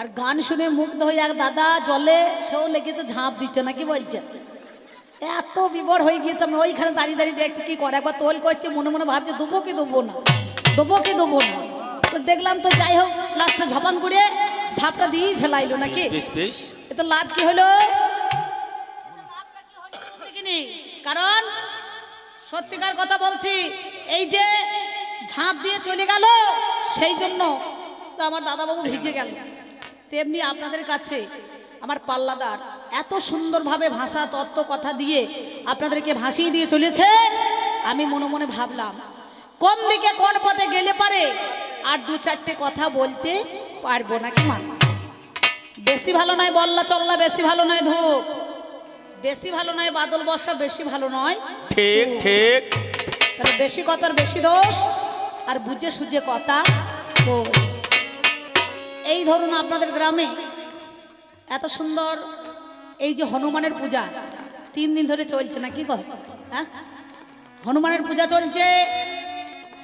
আর গান শুনে মুগ্ধ হয়ে এক দাদা জলে সেও লেগেছে ঝাঁপ দিতে নাকি বলছেন। এত বিবর হয়ে গিয়েছে, আমি ওইখানে দাঁড়িয়ে দাঁড়িয়ে দেখছি কি করে, একবার তোল করছে, মনে মনে ভাবছে দেবো কি দেবো না, দেবো কি দেবো না। তো দেখলাম তো যাই হোক লাস্টে ঝপান করে ঝাপটা দিয়ে ফেলাইলো নাকি। এতে লাভ কি হলো? কারণ সত্যিকার কথা বলছি, এই যে ঝাঁপ দিয়ে চলে গেল সেই জন্য তো আমার দাদাবাবু ভিজে গেল। তেমনি আপনাদের কাছে আমার পাল্লাদার এত সুন্দরভাবে ভাষা তত্ত্ব কথা দিয়ে আপনাদেরকে ভাসিয়ে দিয়ে চলেছে। আমি মনে মনে ভাবলাম কোন দিকে কোন পথে গেলে পারে আর দু চারটে কথা বলতে পারবো নাকি মা। বেশি ভালো নয় বল্লা চল্লা, বেশি ভালো নয় ধূপ, বেশি ভালো নয় বাদল বর্ষা, বেশি ভালো নয় ঠিক ঠিক। তাহলে বেশি কথার বেশি দোষ, আর বুঝে সুঝে কথা দোষ। এই ধরুন আপনাদের গ্রামে এত সুন্দর এই যে হনুমানের পূজা 3 দিন ধরে চলছে না কি কর, হ্যাঁ হনুমানের পূজা চলছে।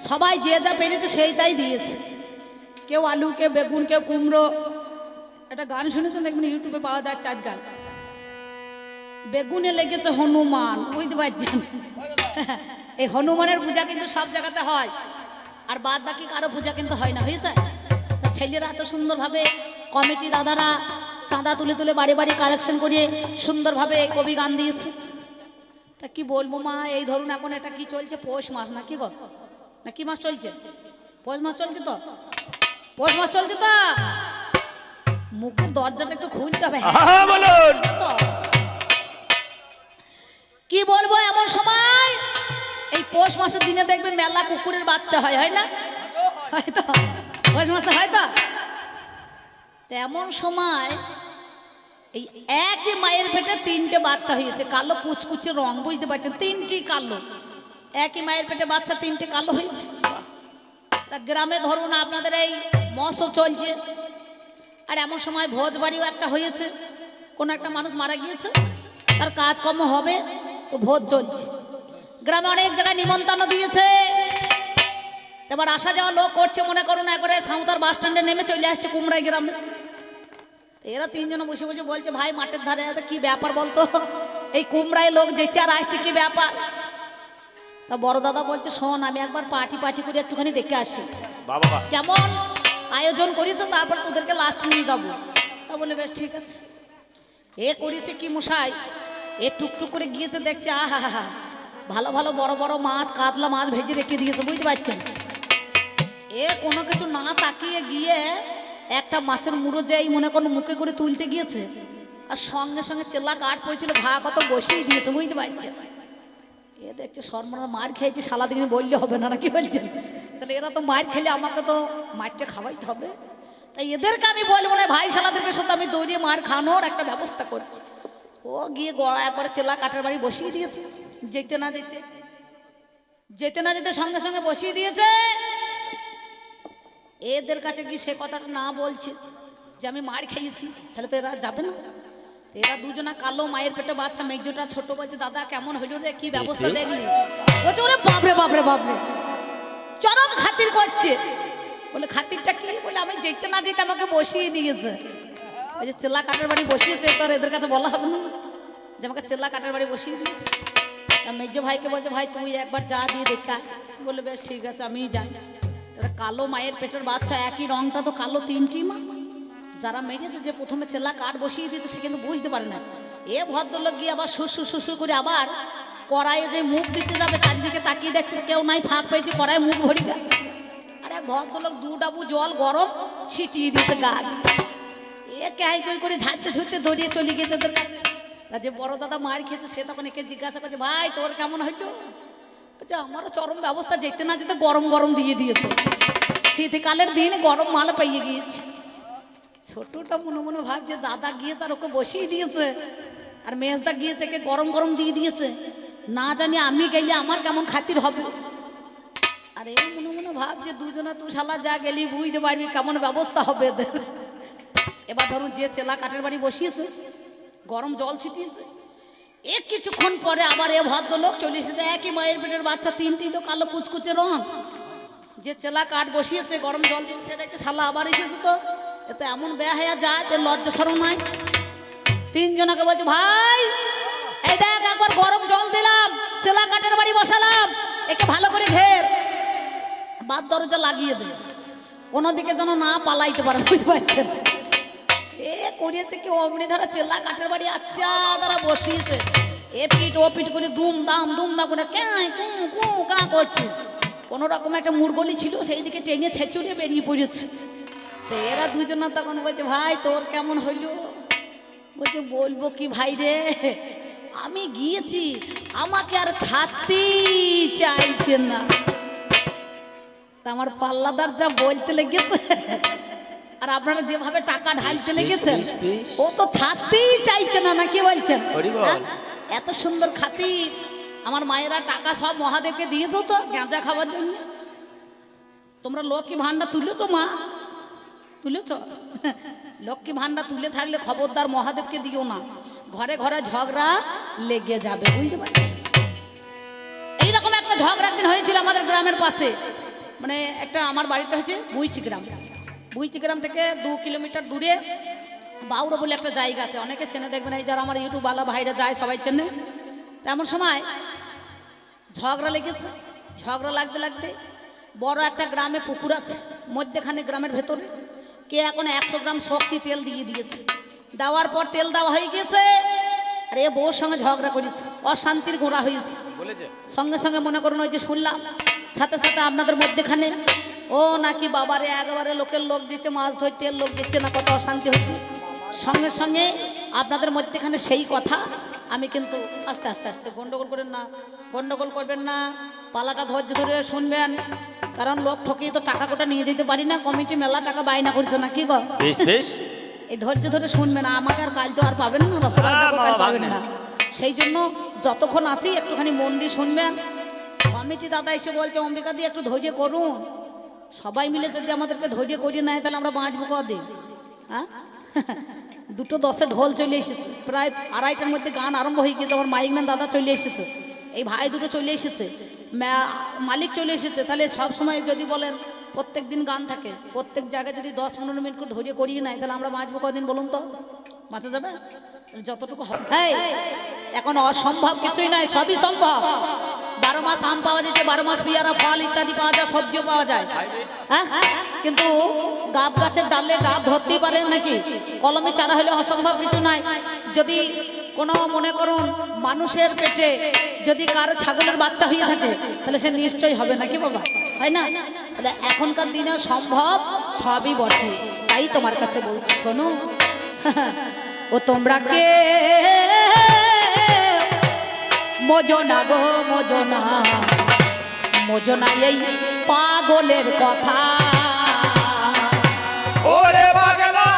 সবাই যে যা পেরেছে সেই তাই দিয়েছে, কেউ আলু, কেউ বেগুন, কেউ কুমড়ো। একটা গান শুনেছেন দেখবেন ইউটিউবে পাওয়া যাচ্ছে আজকাল, বেগুনে লেগেছে হনুমান, বুঝতে পারছেন। এই হনুমানের পূজা কিন্তু সব জায়গাতে হয়, আর বাদ বাকি কারো পূজা কিন্তু হয় না, হয়েছে। তা ছেলেরা এত সুন্দরভাবে কমিটি দাদারা চাঁদা তুলে তুলে বাড়ি বাড়ি কালেকশন করে সুন্দরভাবে কবি গান দিয়েছে। তা কি বলবো মা, এই ধরুন এখন এটা কি চলছে, পৌষ মাস না কি গো, না কি মাস চলছে? পৌষ মাস চলছে তো, পৌষ মাস চলছে তো। মুখের দরজাটা একটু খুলতে হবে তো। কি বলবো, এমন সময় এই পৌষ মাসের দিনে দেখবেন মেলা কুকুরের বাচ্চা হয়, হয় না? হয়তো পৌষ মাসে হয়তো। তেমন সময় এই একই মায়ের পেটে 3টে বাচ্চা হয়েছে, কালো কুচকুচে রং, বুঝতে পারছেন, 3টি কালো। একই মায়ের পেটে বাচ্চা 3টে কালো হয়েছে। তা গ্রামে ধরুন আপনাদের এই মহোৎসব চলছে, আর এমন সময় ভোজ বাড়িও একটা হয়েছে, কোনো একটা মানুষ মারা গিয়েছে, তার কাজকর্ম হবে, তো ভোজ চলছে। গ্রামে অনেক জায়গায় নিমন্ত্রণ দিয়েছে, এবার আসা যাওয়া লোক করছে, মনে করুন একবারে সাঁওতার বাস স্ট্যান্ডে নেমে চলে আসছে কুমড়াই গ্রামে। এরা 3 জন বসে বসে বলছে, ভাই মাঠের ধারে কি ব্যাপার বলতো, এই কুমড়ায় লোক যেছে আর আসছে, কি ব্যাপার? তা বড় দাদা বলছে, শোন আমি একবার পার্টি করে একটুখানি দেখে আসি কেমন আয়োজন করেছে, তারপর তোদেরকে লাস্ট নিয়ে যাবো। তা বলে বেশ ঠিক আছে। এ করেছে কি মশাই, এ টুকটুক করে গিয়েছে, দেখছে আহা হা ভালো ভালো বড় বড় মাছ, কাতলা মাছ ভেজে রেখে দিয়েছে, বুঝতে পারছেন। এ কোনো কিছু না তাকিয়ে গিয়ে একটা মাছের মুড়ো যেই মনে করুন মুখে করে তুলতে গিয়েছে, আর সঙ্গে সঙ্গে চেল্লা কাঠ পড়েছিল, ঘা কত বসিয়ে দিয়েছে, বুঝতে পারছেন। এ দেখছে সরমার মার খেয়েছে, সালা দিন বললে হবে না, নাকি বলছেন? তাহলে এরা তো মার খেলে আমাকে তো মারটা খাওয়াইতে হবে। তাই এদেরকে আমি বলবো না, ভাই শালাদেরকে সাথে আমি দৌড়িয়ে মার খাওয়ানোর একটা ব্যবস্থা করছি। ও গিয়ে গড়া একবারে চেলা কাঠের বাড়ি বসিয়ে দিয়েছে, যেতে না যেতে সঙ্গে সঙ্গে বসিয়ে দিয়েছে। এদের কাছে গিয়ে সে কথাটা না বলছে যে আমি মার খেয়েছি, তাহলে তো এরা যাবে না। এরা দুজনা কালো মায়ের পেটে বাচ্চা, মেঘজোটা ছোট বলছে, দাদা কেমন হইল রে, কি ব্যবস্থা দেখলি? বলছে ওরে বাপরে বাপরে বাপরে, চরম খাতির করছে। বলে খাতিরটা কি? বলে আমি যেতে না যেতে আমাকে বসিয়ে দিয়েছে। ওই যে চেল্লা কাঠের বাড়ি বসিয়েছে, তোর এদের কাছে বলা হবে না যে আমাকে চেল্লা কাঠের বাড়ি বসিয়ে দিয়েছে। মেজ ভাইকে বলছে, ভাই তুই একবার যা দিয়ে দেখা। বলে বেশ ঠিক আছে আমি যাই। কালো মায়ের পেটের বাচ্চা, একই রংটা তো কালো, 3টি মা। যারা মেরেছে, যে প্রথমে চেল্লা কাঠ বসিয়ে দিয়েছে, সে কিন্তু বুঝতে পারে না। এ ভদ্রলোক গিয়ে আবার শ্বশুর করে আবার কড়াইয়ে যে মুখ দিতে যাবে, চারিদিকে তাকিয়ে দেখছে কেউ নাই, ফাঁক পেয়েছে, কড়াই মুখ ভরি গেল। আর এক ভদ্রলোক 2 ডাবু জল গরম ছিটিয়ে দিতে গা দিয়ে, এ ক্যাই করে ঝাড়তে দৌড়িয়ে চলে গেছে ওদের কাছে। তা যে বড় দাদা মার খেয়েছে, সে তখন একে জিজ্ঞাসা করছে, ভাই তোর কেমন হইল? বলছে আমারও চরম ব্যবস্থা, যেতে না যেতে গরম দিয়ে দিয়েছে। শীতকালের দিন গরম মাল পাইয়ে গিয়েছে। ছোটটা মনে মনে ভাবছে, দাদা গিয়ে তার ওকে বসিয়ে দিয়েছে, আর মেজদা গিয়েছে কে গরম দিয়ে দিয়েছে, না জানি আমি গেলে আমার কেমন খাতির হবে। আর এই মনে ভাবছে, দুজনে তুই শালা যা গেলি বুঝতে পারবি কেমন ব্যবস্থা হবে এদের। এবার ধরুন যে চেলা কাঠের বাড়ি বসিয়েছে, গরম জল ছিটিয়েছে, কিছুক্ষণ পরে আবার এ ভদ্রলোক চলে এসেছে, একই মায়ের পেটের বাচ্চা, 3টি তো কালো কুচকুচে রং। যে চেলা কাঠ বসিয়েছে, গরম জল দিয়েছে, সে দেখছে শালা আবার এসেছে, তো এ তো এমন বেহায়া যায়, এর লজ্জা শরম নাই। তিনজনকে বলছে, ভাই এই দেখ একবার গরম জল দিলাম, চেলা কাঠের বাড়ি বসালাম, একে ভালো করে ঘের, বাদ দরজা লাগিয়ে দে, কোনো দিকে যেন না পালাইতে পারে। বুঝতে পারছেন? এ করিয়েছে কি অমনি ধারা চেলা কাঠের বাড়ি আচ্ছা তারা বসিয়েছে, এ পিট ও পিট করে দুম দাম করে ক্যাঁ কু কু কা করছে। কোনো রকম একটা মুরগলি ছিল, সেই দিকে টেনে ছেঁচুড়ে বেরিয়ে পড়েছে। তো এরা দুজনে তখন বলছে, ভাই তোর কেমন হইল? বলছে, বলবো কি ভাই রে, আমি গিয়েছি, আমাকে আর ছাড়তেই চাইছে না। তা আমার পাল্লাদার যা বলতে লেগেছে, আর আপনারা যেভাবে টাকা ঢালতে লেগেছেন, ও তো ছাড়তেই চাইছে না, না কি বলছেন? এত সুন্দর খাতির আমার মায়েরা টাকা সব মহাদেবকে দিয়েছ তো গাঁজা খাওয়ার জন্য। তোমরা লক্ষ্মী ভান্ডার তুলেছো মা? তুলেছ? লক্ষ্মী ভান্ডার তুলে থাকলে খবরদার মহাদেবকে দিও না, ঘরে ঘরে ঝগড়া লেগে যাবে। বুঝতে পারছি? এইরকম একটা ঝগড়া একদিন হয়েছিল আমাদের গ্রামের পাশে, মানে একটা আমার বাড়িটা হচ্ছে বুইচি গ্রাম। বুইচি গ্রাম থেকে 2 কিলোমিটার দূরে বাউড়ো বলে একটা জায়গা আছে, অনেকে চেনে, দেখবেন এই যারা আমার ইউটিউবওয়ালা ভাইরা যায় সবাই চেনে। তেমন সময় ঝগড়া লেগেছে, ঝগড়া লাগতে লাগতে বড় একটা গ্রামে পুকুর আছে, মধ্যেখানে গ্রামের ভেতরে কে এখন 100 গ্রাম শক্তি তেল দিয়ে দিয়েছে। দেওয়ার পর তেল দেওয়া হয়ে গিয়েছে, আর এ বউর সঙ্গে ঝগড়া করেছে, অশান্তির গোড়া হয়েছে। সঙ্গে সঙ্গে মনে করুন ওই যে শুনলাম, সাথে সাথে আপনাদের মধ্যেখানে ও নাকি বাবারে একেবারে লোকের লোক দিচ্ছে, মাছ ধরতে লোক দিচ্ছে না, কত অশান্তি হচ্ছে। সঙ্গে সঙ্গে আপনাদের মধ্যেখানে সেই কথা আমি কিন্তু আস্তে আস্তে আস্তে গন্ডগোল করেন না, গন্ডগোল করবেন না, পালাটা ধৈর্য ধরে শুনবেন, কারণ লোক ঠকিয়ে তো টাকা কোটা নিয়ে যেতে পারি না, কমিটি মেলা টাকা বায়না করছে না, কি গো? এই ধৈর্য ধরে শুনবেন, আমাকে আর কাল তো আর পাবেন না, রসরাজদাকে কাল পাবেন না। সেই জন্য যতক্ষণ আছি একটুখানি মন দিয়ে শুনবেন। কমিটি দাদা এসে বলছে, অম্বিকা দিয়ে একটু ধৈর্য করুন, সবাই মিলে যদি আমাদেরকে ধৈর্য করিয়ে নেয় তাহলে আমরা বাঁচবো কদিন? হ্যাঁ, 2:10 ঢোল চলে এসেছে, প্রায় 2:30টার মধ্যে গান আরম্ভ হয়ে গিয়েছে। আমার মাইকম্যান দাদা চলে এসেছে, এই ভাই দুটো চলে এসেছে, মালিক চলে এসেছে। তাহলে সব সময় যদি বলেন প্রত্যেক দিন গান থাকে, প্রত্যেক জায়গায় যদি 10-15 মিনিট করে ধৈর্য করিয়ে নেয় তাহলে আমরা বাঁচবো কদিন বলুন তো? বাঁচা যাবে? যতটুকু হয় এখন অসম্ভব কিছুই নাই, সবই সম্ভব। 12 মাস আম পাওয়া যাচ্ছে, 12 মাস পেয়ারা ফল ইত্যাদি পাওয়া যায়, সবজিও পাওয়া যায়। হ্যাঁ, কিন্তু গাব গাছের ডালে ডাব ধরতেই পারেন নাকি? কলমে চারা হলে অসম্ভব কিছু নাই। যদি কোনো মনে করুন মানুষের পেটে যদি কারো ছাগলের বাচ্চা হয়ে থাকে তাহলে সে নিশ্চয়ই হবে নাকি বাবা? হয় না? তাহলে এখনকার দিনে সম্ভব সবই বটে। তাই তোমার কাছে বলছি, শোনো ও তোমরা কে মোজনা গো মোজনা, মোজনা এই পাগলের কথা। ওরে পাগলা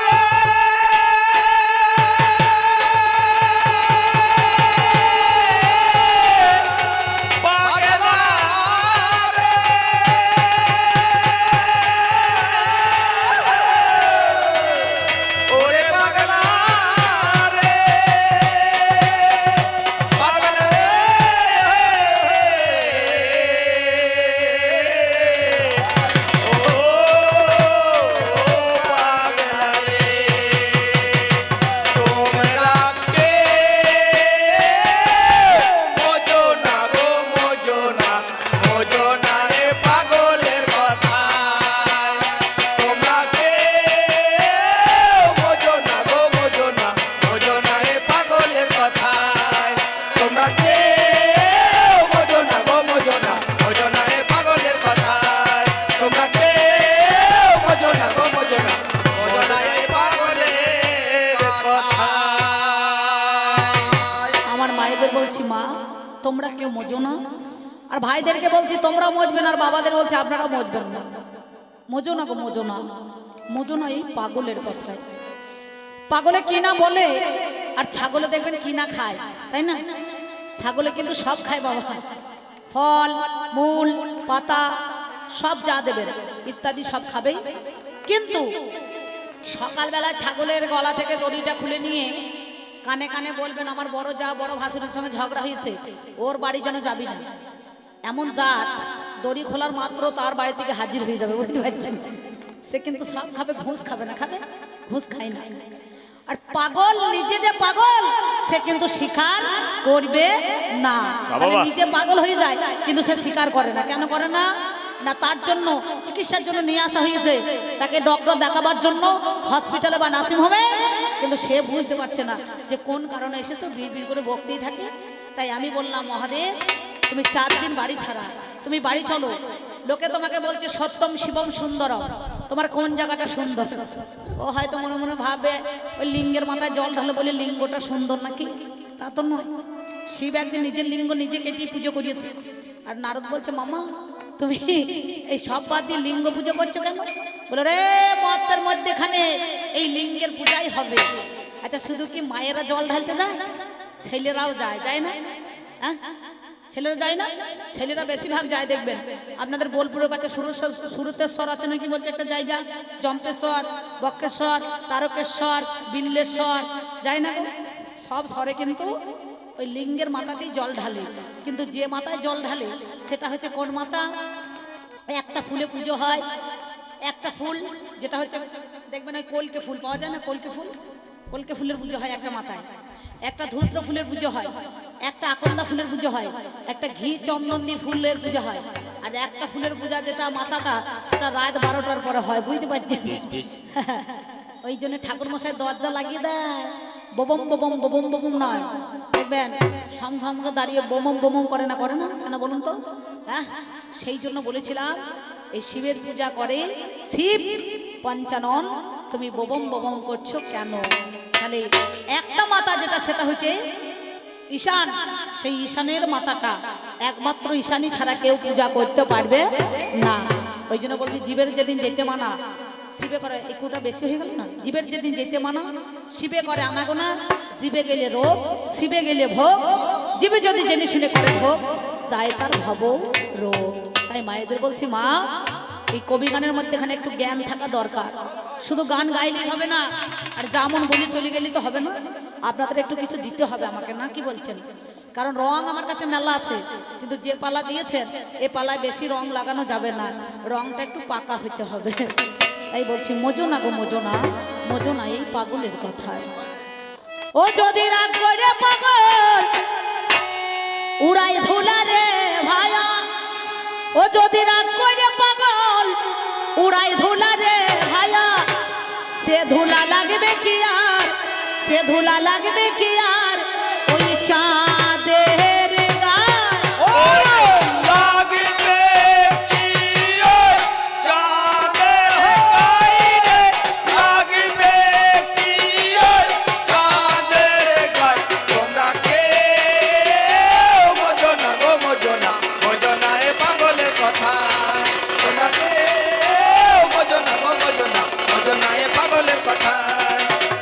রে, পাগলা রে, ওরে পাগলা রে, পাগলা রে, বলছি মা তোমরা কেউ মজো না, আর ভাইদেরকে বলছি তোমরা মজবেন, আর বাবাদের বলছি আপনারা মজবেন না। মজো না গো মজো না, মজো না এই পাগলের কথায়। পাগলে কি না বলে, আর ছাগলে দেখবেন কি না খায়, তাই না? ছাগলে কিন্তু সব খায় বাবা, ফল মূল পাতা সব যা দেবেন ইত্যাদি সব খাবেই। কিন্তু সকালবেলা ছাগলের গলা থেকে দড়িটা খুলে নিয়ে কানে কানে বলবেন, আমার বড় যা বড় ভাসুরের সঙ্গে ঝগড়া হয়েছে, ওর বাড়ি যেন যাবি না। এমন জাত দড়ি খোলার মাত্র তার বাড়ি থেকে হাজির হয়ে যাবে, বুঝতে পারছেন? সে কিন্তু সব খাবে, ঘুষ খাবে না, খাবে? ঘুষ খায় না। আর পাগল নিজে যে পাগল সে কিন্তু স্বীকার করবে না। তাহলে নিজে পাগল হয়ে যায় কিন্তু সে স্বীকার করে না। কেন করে না? না তার জন্য চিকিৎসার জন্য নিয়ে আসা হয়েছে, তাকে ডক্টর দেখাবার জন্য হসপিটালে বা নার্সিং হোমে, কিন্তু সে বুঝতে পারছে না যে কোন কারণে এসেছো, বিড় করে বকতেই থাকে। তাই আমি বললাম, মহাদেব তুমি 4 দিন বাড়ি ছাড়া, তুমি বাড়ি চলো। লোকে তোমাকে বলছে সত্যম শিবম সুন্দরম, তোমার কোন জায়গাটা সুন্দর? ও হয়তো মনে মনে ভাবে ওই লিঙ্গের মাথায় জল ঢালে বলে লিঙ্গটা সুন্দর নাকি, তা তো নয়। শিব একদিন নিজের লিঙ্গ নিজে কেটে পুজো করিয়েছে। আর নারদ বলছে, মামা তুমি এই সব বাদ দিয়ে লিঙ্গ পুজো করছো কেন? বলে, রে মতের মধ্যেখানে এই লিঙ্গের পূজাই হবে। আচ্ছা শুধু কি মায়েরা জল ঢালতে যায়? ছেলেরাও যায়, যায় না? হ্যাঁ ছেলেরা যায় না? ছেলেরা বেশিরভাগ যায় দেখবেন। আপনাদের বোলপুরের কাছে সুরতেশ্বর আছে নাকি বলছে একটা জায়গা, জম্পেশ্বর, বক্রেশ্বর, তারকেশ্বর, বিল্লেশ্বর, যায় না? সব স্বরে কিন্তু ওই লিঙ্গের মাথাতেই জল ঢালে। কিন্তু যে মাথায় জল ঢালে সেটা হচ্ছে কোন মাথা? একটা ফুলে পুজো হয়, একটা ফুল যেটা হচ্ছে দেখবেন ওই কলকে ফুল পাওয়া যায় না, কলকে ফুল, কলকে ফুলের পুজো হয় একটা মাথায়, একটা ধূত্র ফুলের পুজো হয়, একটা আকন্দা ফুলের পুজো হয়, একটা ঘি চন্দনী ফুলের পুজো হয়, আর একটা ফুলের পূজা যেটা মাথাটা সেটা রাত 12টার পরে হয়। বুঝতে পারছেন? ওই জন্য ঠাকুর মশাই দরজা লাগিয়ে দেয়, ববম ববম ববম ববম নয়, দেখবেন সমসমকে দাঁড়িয়ে বমম বমম করে না, করে না কেন বলুন তো? হ্যাঁ সেই জন্য বলেছিলাম এই শিবের পূজা করে শিব পঞ্চানন, তুমি ববম ববম করছো কেন? তাহলে একটা মাথা যেটা সেটা হচ্ছে ঈশান, সেই ঈশানের মাথাটা একমাত্র ঈশানী ছাড়া কেউ পূজা করতে পারবে না। ওই জন্য বলছি জীবের যেদিন যেতে মানা শিবে করে, একটুটা বেশি হয়ে গেল না? জীবের যেদিন যেতে মানা শিবে করে আনাগোনা, জীবে গেলে রোগ, শিবে গেলে ভোগ, জীবে যদি জেনে শুনে করে ভোগ চায় তার ভব রোগ। তাই মায়েদের বলছি, মা এই কবি গানের মধ্যেখানে একটু জ্ঞান থাকা দরকার। শুধু গান গাইলেই হবে না, আর যেমন বলে চলে গেলে তো হবে না, আপনাদের একটু কিছু দিতে হবে আমাকে, না কি বলছেন? কারণ রং আমার কাছে মেলা আছে, কিন্তু যে পালা দিয়েছেন এ পালায় বেশি রং লাগানো যাবে না, রংটা একটু পাকা হইতে হবে। তাই বলছি, মজো না গো মজো না, মজো না এই পাগলের কথায়। ও যদি রাগ করে পাগল উড়াই ধুলা রে ভায়া, ও যদি রাগ করে পাগল উড়াই ধুলা রে ভায়া, সে ধুলা লাগবে কি আর, সে ধুলা লাগবে কি আর ওই চাঁদের গায়ে? ওরে লাগবে কি ওই চাঁদের গায়ে, লাগবে কি ওই চাঁদের গায়ে। তোমরা কেউ বোঝো না গো বোঝো না, বোঝো না এ পাগলের কথা। তোমরা কেউ বোঝো না গো বোঝো না, বোঝো না এ পাগলের কথা।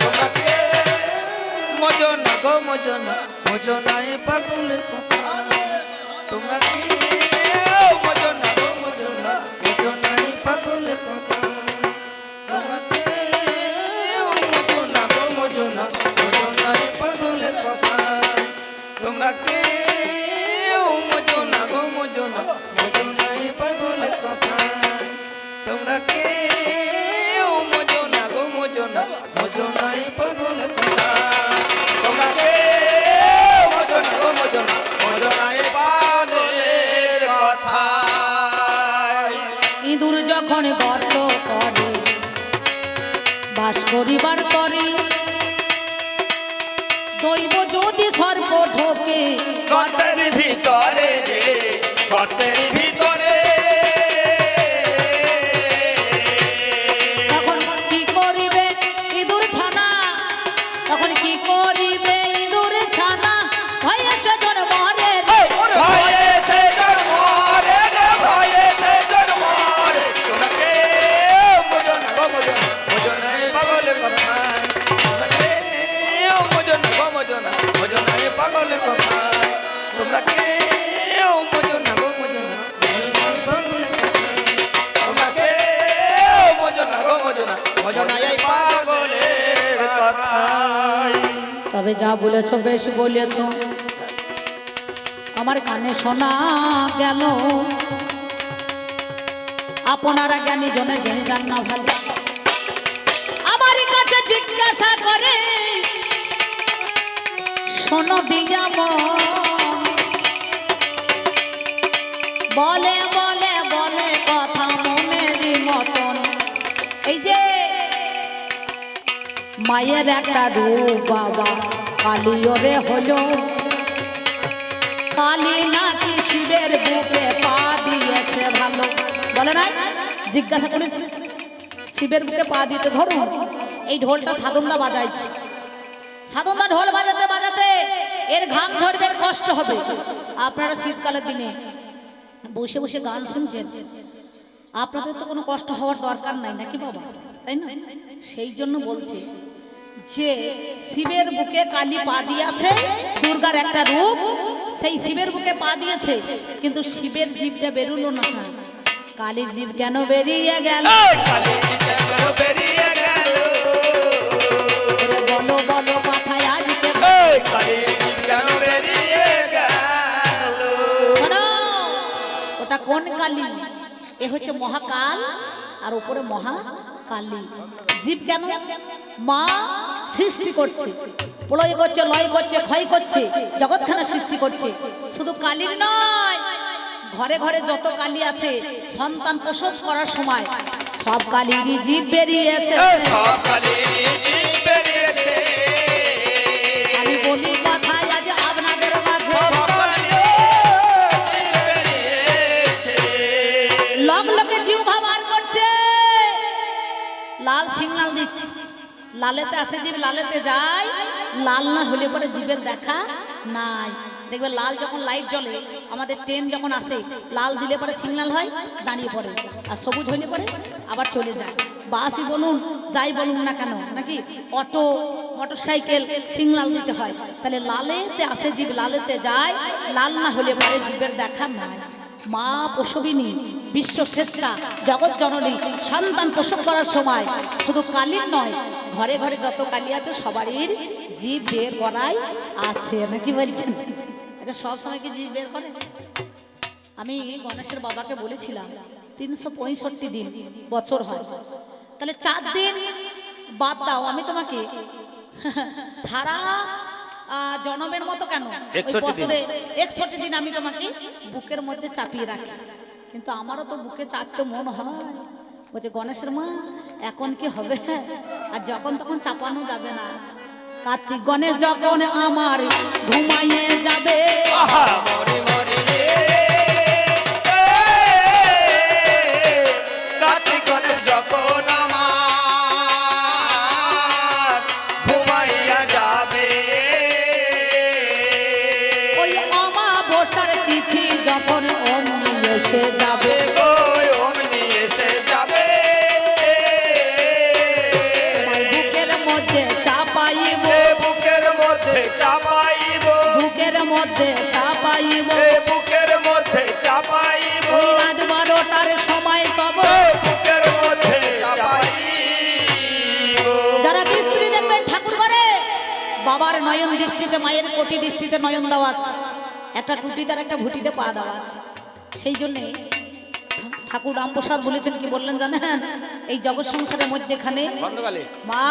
তোমরা কেউ বোঝো না গো বোঝো না, বোঝো না এ পাগলের কথা। তোমরা কেউ বোঝো না গো বোঝো না, বোঝো না এ পাগলের কথা। তোমরা কেউ বোঝো না গো বোঝো না, বোঝো না এ পাগলের কথা। তোমরা কেউ বোঝো না গো বোঝো না, বোঝো না এ পাগলের কথা। তোমরা কেউ বোঝো না গো বোঝো না, বোঝো না এ পাগলের কথা। তোমরা কেউ বোঝো না গো বোঝো না, বোঝো না এ পাগলের কথা। ইঁদুর যখন গর্ত করে বাস করিবার করে, দৈব যদি সর্প ঢোকে গর্তের ভিতরে রে, গর্তের ভিতরে তখন কি করিবে ইঁদুর ছানা, তখন কি করিবে ইঁদুর ছানা, ভয়ে সেজন মরে রে। ভয়েতে জন্ম রে রে, ভয়েতে জন্ম রে। তোমরা কেউ বোঝো না গো বোঝো না, বোঝো না এ পাগলের কথা। তোমরা কেউ বোঝো না গো বোঝো না, বোঝো না এ পাগলের কথা। তোমরা কেউ বোঝো না গো বোঝো না, বোঝো না এ পাগলের কথা। তোমরা কেউ বোঝো না গো বোঝো না, বোঝো না এই পাগলের কথা। তবে যা বলেছ বেশ বলেছ, আমার কানে শোনা গেল। আপনারা জ্ঞানী জনে জেনে যান না ভালো। আমার কাছে জিজ্ঞাসা করে শোনো দিয়া মন, বলে বলে বলে কথা মনেরই মতন। এই যে মায়ের একটা রূপ বাবা কালিওরে হলো, কালী নাকি শিবের বুকে পা দিয়েছে ভালো, বলে না? জিজ্ঞাসা করেছি শিবের বুকে পা দিয়েছে। ধরুন এই ঢোলটা সাধনদা বাজাইছে, সাধনদা ঢোল বাজাতে বাজাতে এর ঘাম ঝরবে, এর কষ্ট হবে। আপনারা শীতকালের দিনে বসে বসে গান শুনছেন, আপনাদের তো কোনো কষ্ট হওয়ার দরকার নাই নাকি বাবা, তাই না? সেই জন্য বলছে যে শিবের বুকে কালী পা দিয়েছে, দুর্গার একটা রূপ, সেই শিবের বুকে পা দিয়েছে, কিন্তু শিবের জীবটা বেরুলো না, কালীর জীব কেন বেরিয়ে গেল? বলো বলো কথায় আজকে শোনো, ওটা কোন কালী? এ হচ্ছে মহাকাল আর উপরে মহাকালী। জীব কেন? মা সৃষ্টি করছে, প্রলয় করছে, লয় করছে, ক্ষয় করছে, জগৎখানা সৃষ্টি করছে। শুধু কালীর নয়, ঘরে ঘরে যত কালী আছে সন্তান প্রসব করার সময় সব কালীরই জীব বেরিয়েছে। আমি বলি কথায় আজ আপনাদের মাঝে লগ লোকে জীব ভাবার করছে, লাল সিগন্যাল দিচ্ছে, লালেতে আসে জীব লালেতে যায়, লাল না হলে পরে জীবের দেখা নাই। দেখবে লাল যখন লাইট জ্বলে, আমাদের ট্রেন যখন আসে লাল দিলে পরে সিগন্যাল হয়, দাঁড়িয়ে পড়ে, আর সবুজ হইলে পরে আবার চলে যায়। বাসই বলুন যাই বলুন না কেন, নাকি অটো মোটর সাইকেল সিগন্যাল দিতে হয়। তাহলে লালেতে আসে জীব লালেতে যায়, লাল না হলে পরে জীবের দেখা নাই। মা প্রসবিনী, বিশ্ব শ্রেষ্ঠা, জগৎ জননী সন্তান প্রসব করার সময় শুধু কালীর নয়, ঘরে ঘরে যত কালী আছে সবারই জীব বের করাই আছে, নাকি বলছেন? আচ্ছা সব সময় কি জীব বের করে? আমি গণেশের বাবাকে বলেছিলাম 365 দিন বছর হয়, তাহলে 4 দিন বাদ দাও, আমি তোমাকে সারা জনমের মতো কেন বছরে 61 দিন আমি তোমাকে বুকের মধ্যে চাপিয়ে রাখি। কিন্তু আমারও তো বুকে চাপতে মন হয়। বলছে গণেশের মা এখন কি হবে, আর যখন তখন চাপানো যাবে না। কার্তিক গণেশ যখন আমার ঘুমাইয়ে যাবে, ওই অমাবস্যার তিথি যখন অমনি এসে যাবে, বুকের মধ্যে চাপাইব, বুকের মধ্যে চাপাইব, বুকের মধ্যে চাপাইব, বুকের মধ্যে চাপাইব, ওই রাত 12টার সময় তব বুকের মধ্যে চাপাইব। যারা মিস্ত্রি দেখবেন ঠাকুর ঘরে, বাবার নয়ন দৃষ্টিতে, মায়ের কোটি দৃষ্টিতে নয়ন দেওয়া আছে, একটা টুটিতে আর একটা ভুটিতে পা দেওয়া আছে। সেই জন্যে ঠাকুর রামপ্রসাদ বলেছেন, কি বললেন জানেন? এই জগৎ সংসারের মধ্যেখানে মা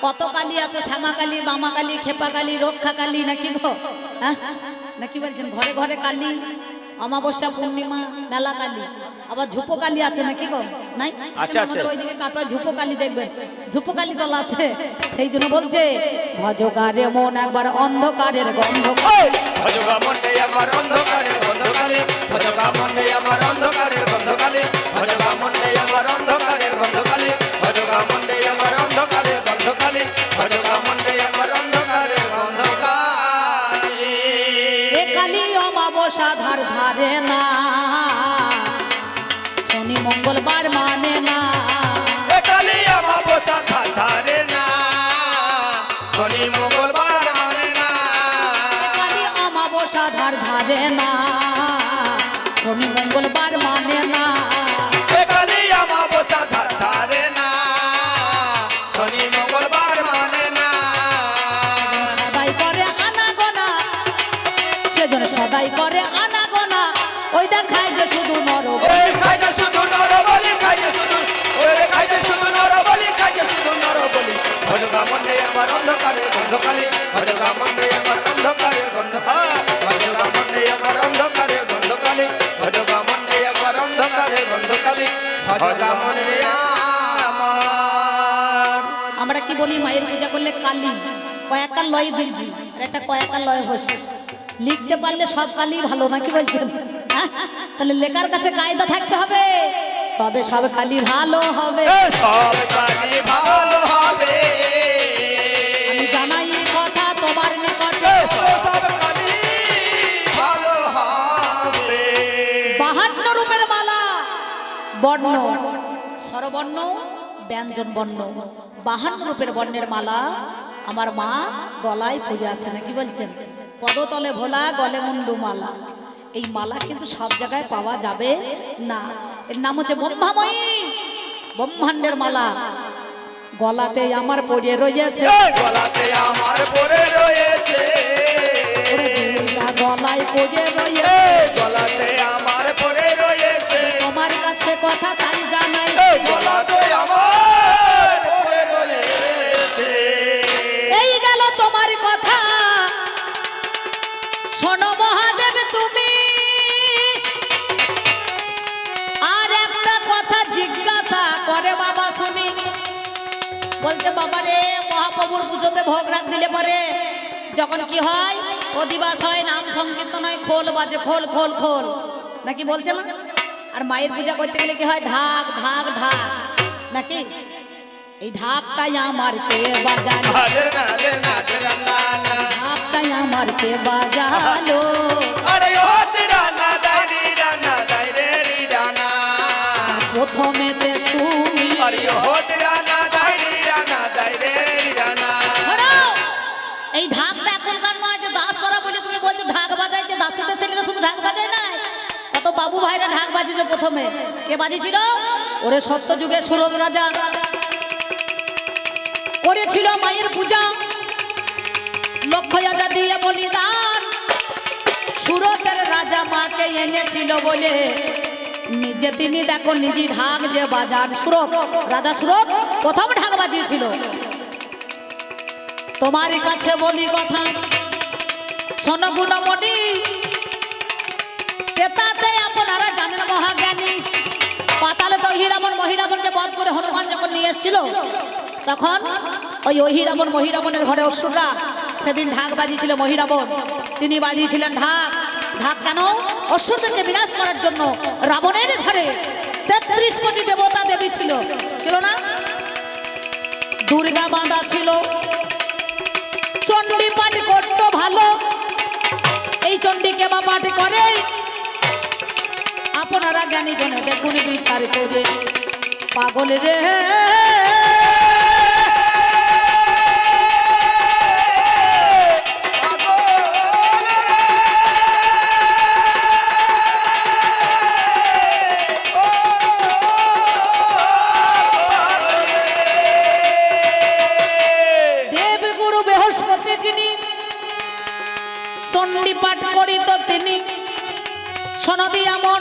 কত কালী আছে, শ্যামা কালী, বামা কালী, খেপা কালী, রক্ষা কালী, নাকি গো? হ্যাঁ নাকি বলছেন? ঘরে ঘরে কালী, অমাবস্যা পূর্ণিমা মেলা কালী, আবার ঝুপো কালী আছে নাকি গো? নাই? আমাদের ওইদিকে কাটোয়া ঝুপো কালী দেখবেন, ঝুপো কালী দল আছে। সেই জন্য বলছে ভজগারে মন একবার অন্ধকারের গন্ধ, ভজগা মনে আমার অন্ধকারের গন্ধকালে, ভজগা মনে আমার অন্ধকারের গন্ধকালে, ভজগা মনে আমার অন্ধকারের গন্ধকালে, ভজগা মনে আমার অন্ধকারের গন্ধকালে, ভজগা মনে আমার অন্ধকারের গন্ধকালে। এ কালী অমাবস্যা ধার ধারে না, শনি মঙ্গলবার মানে না, এ কালী অমাবস্যা ধার ধারে না, শনি মঙ্গলবার মানে না, এ কালী অমাবস্যা ধার ধারে না, শনি মঙ্গলবার মানে না, এ কালী অমাবস্যা ধার ধারে না, শনি মঙ্গলবার মানে না। সদাই করে আনাগোনা, সেজন্য সদাই করে আনাগোনা, ওই দেখায় যে শুধু নরবলি। ওরে খাইছে শুধু নরবলি, খাইছে শুধু, ওরে খাইছে শুধু নরবলি, খাইছে শুধু নরবলি। ভজগা মনে আমার অন্ধকারে গন্ধকালি, ভজগা মনে আমার অন্ধকারে গন্ধকালি, ভজগা মনে আমার অন্ধকারে গন্ধকালি, ভজগা মনে আমার অন্ধকারে গন্ধকালি, ভজগা মনে আমার। আমরা কি বলি মায়ের পূজা করলে কালী, কয়েকটা লয় দীর্ঘি আর একটা কয়েকটা লয় হসি। লিখতে পারলে সব কালী ভালো, নাকি বলছেন? তাহলে লেখার কাছে কায়দা থাকতে হবে, তবে সব কালী ভালো হবে। সব কাজে ভালো হবে। আমি জানাই এই কথা তোমার নিকটে, সব কাজে ভালো হবে। 52 রূপের মালা, বর্ণ স্বরবর্ণ ব্যঞ্জন বর্ণ, 52 রূপের বর্ণের মালা আমার মা গলায় পরে আছে, নাকি বলছেন? পদতলে ভোলা, গলে মুন্ডু মালা। এই মালা কিন্তু সব জায়গায় পাওয়া যাবে না। এর নাম হচ্ছে ব্রহ্মাময়ী, ব্রহ্মাণ্ডের মালা গলাতে আমার পড়ে রয়েছে। গলাতে আমার পড়ে রয়েছে, ওরে দুর্গা গলায় পড়ে রয়েছে, গলাতে আমার পড়ে রয়েছে, তোমার কাছে কথা তাই জানাই। গলাতে আমার পড়ে রয়েছে। এই গেল তোমার কথা, শোনো মহাদেব তুমি। আর একটা কথা জিজ্ঞাসা করে বাবা শুনি। বলছে বাবা রে, মহাপ্রভুর পুজোতে ভোগ রাখ দিলে পরে যখন কি হয়, অধিবাস হয়, নাম সংকীর্তন হয়, খোল বাজে, খোল খোল খোল, নাকি বলছে না? আর মায়ের পূজা করতে গেলে কি হয়, ঢাক ঢাক ঢাক, নাকি? এই ঢাকটাই আমার কে বাজালো, ঢাকটাই আমার কে বাজালো। আরে ও রানা দাইরি রানা দাইরে রি রানা, প্রথমেতে শুনি আরে ও রানা দাইরি রানা দাইরে রি রানা। ধরো, এই ঢাকটা এখনকার নয় যে দাস পাড়া বলে তুমি বলছো ঢাক বাজাইছে। দাসীদের ছেলেরা শুধু ঢাক বাজায় নাই, কত বাবু ভাইরা ঢাক বাজিয়েছে। প্রথমে কে বাজিয়েছিল? ওরে সত্য যুগে সুরত রাজা করেছিল মায়ের পূজা, লক্ষ রাজা দিয়ে বলিদান। সুরতের রাজা মাকে এনেছিল বলে নিজে তিনি দেখো নিজে ঢাক যে বাজান। সুরত রাজা সুরত প্রথম ঢাক বাজিয়েছিল। তোমার কাছে বলি কথা, শোনো গুণমণি, তেতাতে আপনারা জানেন মহাজ্ঞানী। পাতালে তো অহিরাবণ মহিরাবণকে বধ করে হনুমান যখন নিয়ে এসেছিল, তখন ওই অহিরাবণ মহিরাবণের ঘরে অসুররা সেদিন ঢাক বাজিয়েছিল। মহিরাবণ তিনি বাজিয়েছিলেন ঢাক। ঢাক কেন? অসুরদেরকে বিনাশ করার জন্য। রাবণের ঘরে 33 কোটি দেবতা দেবী ছিল, ছিল না? দুর্গা বাঁধা ছিল, চণ্ডী পাঠ করতো ভালো। এই চণ্ডীকে বা পাঠ করে আপনারা জ্ঞানী জনে দেখুন বিচার করে। পাগল রে দেবগুরু বৃহস্পতি যিনি চণ্ডী পাঠ করিত তিনি। সনদি এমন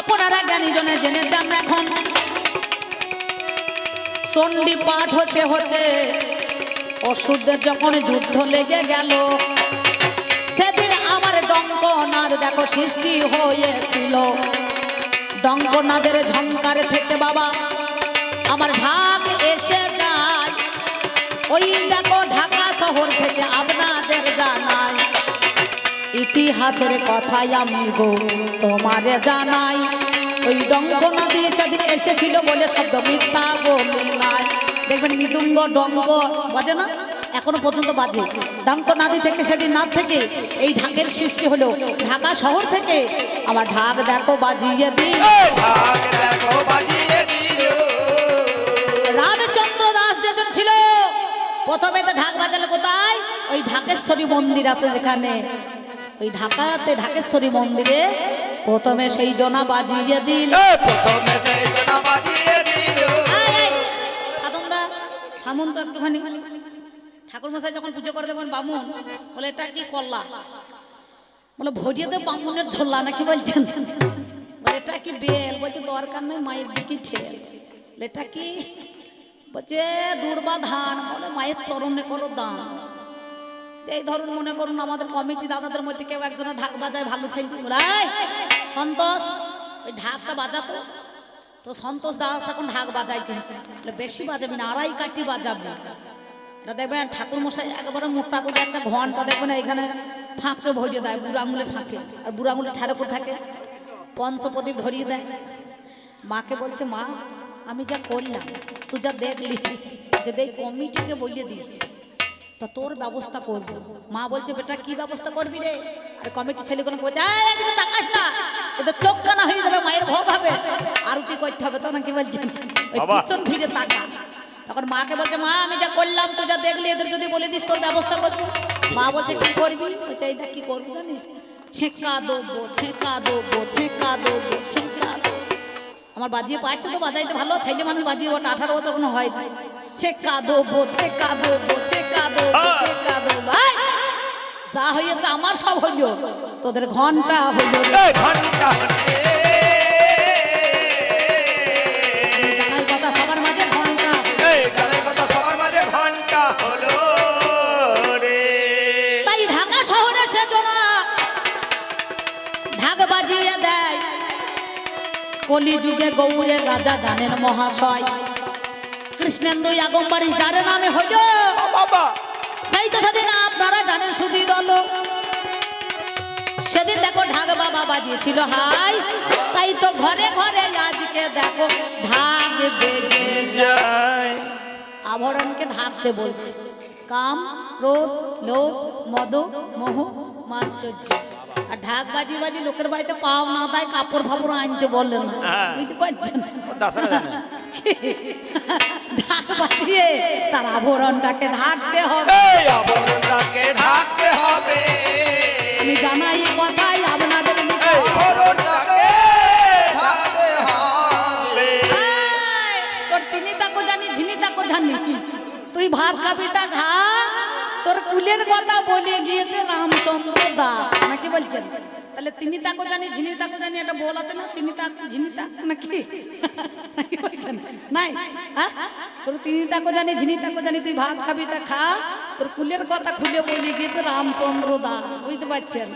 আপনারা জ্ঞানী জনে জেনে যান। এখন চণ্ডী পাঠ হতে হতে অসুরদের যখন যুদ্ধ লেগে গেল, সেদিন আমার ডঙ্কনাদ দেখো সৃষ্টি হয়েছিল। ডঙ্কনাদের ঝংকারে থেকে বাবা আমার ঢাক এসে যায়। ওই দেখো ঢাকা শহর থেকে আপনাদের জানাই, ইতিহাসের কথাই আমি গো তোমারে জানাই। ওই ডঙ্ক নদী সেদিন এসেছিল বলে শব্দ মিথ্যা বলি নাই। দেখবেন মৃদুঙ্গ ডঙ্ক বাজে না, এখনো পর্যন্ত বাজে। ডঙ্ক নদী থেকে সেদিন না থেকে এই ঢাকের সৃষ্টি হলো। ঢাকা শহর থেকে আমার ঢাক দেখো বাজিয়ে দিল। রামচন্দ্র দাস যেজন ছিল প্রথমে তো ঢাক বাজালো কোথায়? ওই ঢাকেশ্বরী মন্দির আছে যেখানে, ওই ঢাকাতে ঢাকেশ্বরী মন্দিরে প্রথমে সেই জনা বাজিয়ে দিল। সাধনদা থামুন তো একটুখানি। ঠাকুর মশাই যখন পুজো করে দেখবেন বামুন বলে এটা কি করলা, বলে ভরিয়ে দে বামুনের ঝোলা, নাকি বলছেন? এটা কি বেল? বলছে দরকার নেই, মায়ের কি ঠেল। এটা কি? বলছে দুর্বা ধান। বলে মায়ের চরণে করো দান। এই ধরুন মনে করুন আমাদের কমিটি দাদাদের মধ্যে কেউ একজনের ঢাক বাজায়, ভালো ছেলে সন্তোষ ওই ঢাকটা বাজাতো। তো সন্তোষ দাদা এখন ঢাক বাজাইছে, বেশি বাজাবি না, আড়াই কাঠি বাজাবি। এটা দেখবেন ঠাকুর মশাই একেবারে মোটা করে একটা ঘন্টা দেখবেন এখানে ফাঁকে ভরিয়ে দেয়, বুড়ো আঙুলে ফাঁকে, আর বুড়ো আঙুলে ঠাড়ে করে থাকে, পঞ্চপ্রদীপ ধরিয়ে দেয়। মাকে বলছে মা আমি যা করলাম তুই যা দেখলি, যদি এই কমিটিকে বলিয়ে দিস তা তোর ব্যবস্থা করবো। মা বলছে বেটা কি ব্যবস্থা করবি রে? আর কমিটি ছেলেগুলো বলছে এদিকে তাকাস না, তোদের চোখ কানা হয়ে যাবে, মায়ের ভোগ হবে, আরতি করতে হবে। তো না কি বলছেন, ওই পিছন ফিরে তাকা। তখন মাকে বলছে মা আমি যা করলাম তুই যা দেখলি, এদের যদি বলে দিস তোর ব্যবস্থা করবো। মা বলছে কি করবি? বলছে এইটা কি করবো জানিস? ছেঁকা দেবো, ছেঁকা দেবো, ছেঁকা দেবো, ছেঁকা দেবো। আমার বাজিয়ে পাচ্ছে তো, বাজাইতে ভালো, ছেলে মানুষ বাজিয়ে ওটা 18 বছর কোনো হয় না। ছেঁকা দেবো, ছেঁকা দেবো, ছেঁকা দেবো, ছেঁকা দেবো। যা হয়েছে আমার সব হইল, তোদের ঘন্টা হইল। জানাই কথা সবার মাঝে ঘন্টা, সবার মাঝে ঘন্টা হলো রে। তাই ঢাকা শহরে সেজন্য ঢাক বাজিয়ে দেয়। কলিযুগে গৌরের রাজা জানেন মহাশয়, কৃষ্ণেন্দু আগমবাড়ি যার নামে হইল, সেই তো সেদিন আপনারা জানেন সুধী দল। সেদিন দেখো ঢাক বাবা বাজিয়েছিল হাই, তাই তো ঘরে ঘরে আজকে দেখো ঢাক বেজে যায়। আভরণকে ঢাকতে বলছে, কাম ক্রোধ লোভ মদ মোহ মাশ্চর্য। আর ঢাক বাজি বাজি লোকের বাড়িতে পাও না দেয়, কাপড় ফাপড় আনতে বললে না, বুঝতে পারছেন? ঢাক বাজিয়ে তার আভরণটাকে ঢাকতে হবে, আভরণটাকে ঢাকতে হবে। আমি জানাই কথাই আপনাদের আভরণটাকে ঢাকতে হবে। তোর তিনি তাকে জানি, ঝিনি তাকে জানি, তুই ভাত খাবি তা খা। তোর কুলের কথা বলে গিয়েছে রামচন্দ্র দা, নাকি বলছেন? তাহলে তিনি তাকে জানি, ঝিনি তাকে জানি, এটা বল আছে না, তিনি তাক ঝিনি তাক নাকি বলছেন? নাই তোর তিনি তাকে জানি, ঝিনি তাকে জানি, তুই ভাত খাবি তা খা। তোর কুলের কথা খুলে বলে গিয়েছে রামচন্দ্র দা, বুঝতে পারছেন?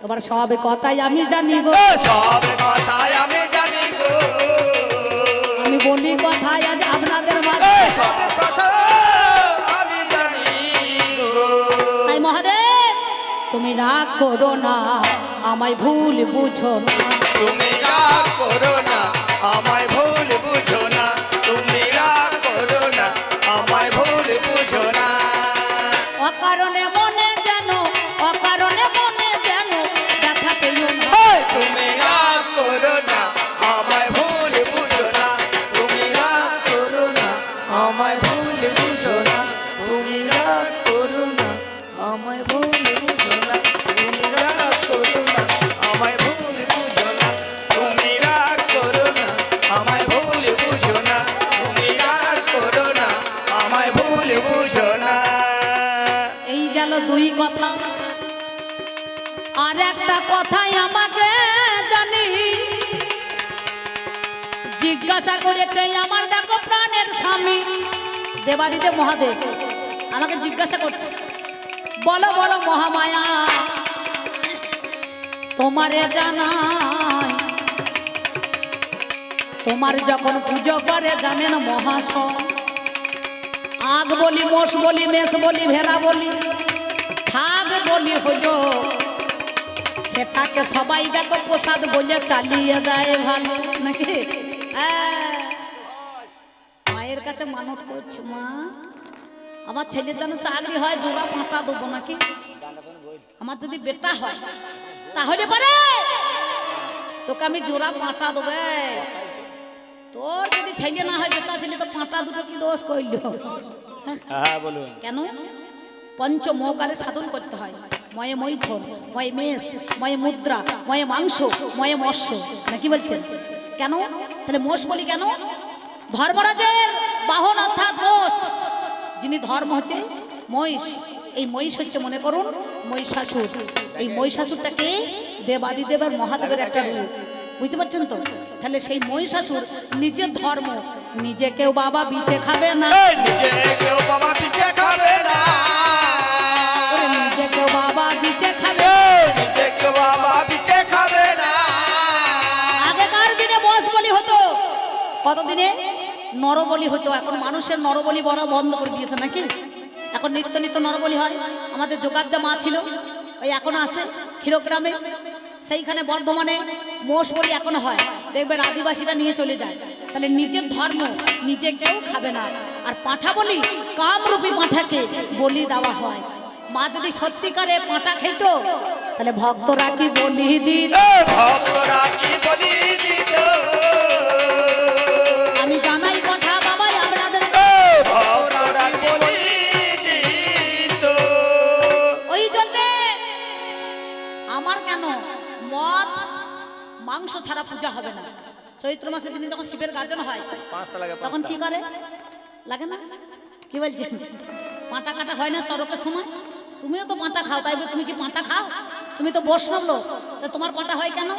তোমার সব কথাই আমি জানি গো, সব কথাই আমি জানি গো। আমি বলি কথাই আজ আপনাদের মাঝে, সব কথা আমি জানি গো। তাই মহাদেব তুমি রাগ করো না, আমায় ভুল বুঝো না। তুমি রাগ করো না, আমায় ভুল বুঝো না। তুমি রাগ করো না, আমায় ভুল বুঝো না। অকারণে মনে যেন, অকারণে মনে যেন ব্যথা পেও না। তুমি রাগ করো না, আমায় ভুল বুঝো না। তুমি রাগ করো না, আমায় ভুল বুঝো না। তুমি রাগ করো না, আমায় ভুল বুঝো না। তুমি রাগ করো না, আমায় ভুল বুঝো না। তুমি রাগ করো না, আমায় ভুল বুঝো না। তুমি রাগ করো না, আমায় ভুল বুঝো না। এই গেল দুই কথা, আর একটা কথাই আমাকে জানি জিজ্ঞাসা করেছে আমার দেখো প্রাণের স্বামী দেবাদিদেব মহাদেব, আমাকে জিজ্ঞাসা করছে, বলো বলো মহামায়া তোমারে জানাই, তোমার যখন পুজো করে জানেন মহাশয়, আগ বলি, মোষ বলি, মেষ বলি, ভেড়া বলি, ছাগ বলি হইল, সেটাকে সবাই দেখো প্রসাদ বলে চালিয়ে দেয় ভালো, নাকি? মায়ের কাছে মানত করছে, মা আমার ছেলে যেন চাকরি হয়, জোড়া পাঁটা দেবো নাকি, আমার যদি বেটা হয় তাহলে পারে তোকে আমি জোড়া পাঁটা দেবে। তোর যদি ছেলে না হয়, বেটা ছেলে, তো পাঁটা দুটো কি দোষ করল? হ্যাঁ বলুন। কেন? পঞ্চমোকারে সাধন করতে হয়, ময়ে মৈথন, ময়ে মেষ, ময়ে মুদ্রা, ময়ে মাংস, ময়ে মৎস্য, নাকি বলছেন? কেন? তাহলে মোষ বলি কেন? ধর্মরাজের বাহন অর্থাৎ মোষ, যিনি ধর্ম হচ্ছে মহিষ, এই মহিষ হচ্ছে মনে করুন মহিষাসুর। এই মহিষাসুরটাকে দেবাদিদেবের মহাদেবের একটা রূপ, বুঝতে পারছেন তো? তাহলে সেই মহিষাসুর নিজের ধর্ম নিজে কেউ বাবা বিছে খাবে না, এই নিজে কেউ বাবা পিছে খাবে না, ওরে নিজে কেউ বাবা বিছে খাবে। এই নিজে কেউ বাবা পিছে খাবে না। আগেকার দিনে বস বলি হতো, কত দিনে নরবলি হতো, এখন মানুষের নরবলি বড় বন্ধ করে দিয়েছে নাকি? এখন নিত্য নিত্য নরবলি হয়। আমাদের যোগাদ্দা মা ছিল, ওই এখনো আছে ক্ষীরগ্রামে, সেইখানে বর্ধমানে মোষ বলি এখনো হয়, দেখবেন আদিবাসীরা নিয়ে চলে যায়। তাহলে নিজের ধর্ম নিজে কেউ খাবে না। আর পাঁঠা বলি, কামরূপী পাঁঠাকে বলি দেওয়া হয়। মা যদি সত্যিকারে পাঁঠা খেত তাহলে ভক্তরা কি বলি দিত? এই ভক্তরা কি বলি দিত, আমি জানাই কথা বাবাই আপনাদের, এই ভক্তরা কি বলি দিত। ওই জন্যে আমার কেন মদ মাংস ছাড়া পূজা হবে না। চৈত্র মাসের দিনে যখন শিবের গাজন হয় তখন কি করে লাগে না? কি বলছেন? পাঁটা কাটা হয় না চরকের সময়? তুমিও তো পাঁটা খাও, তাই বলে তুমি কি পাঁটা খাও? তুমি তো বৈষ্ণব লোক, তা তোমার পাঁটা হয় কেন?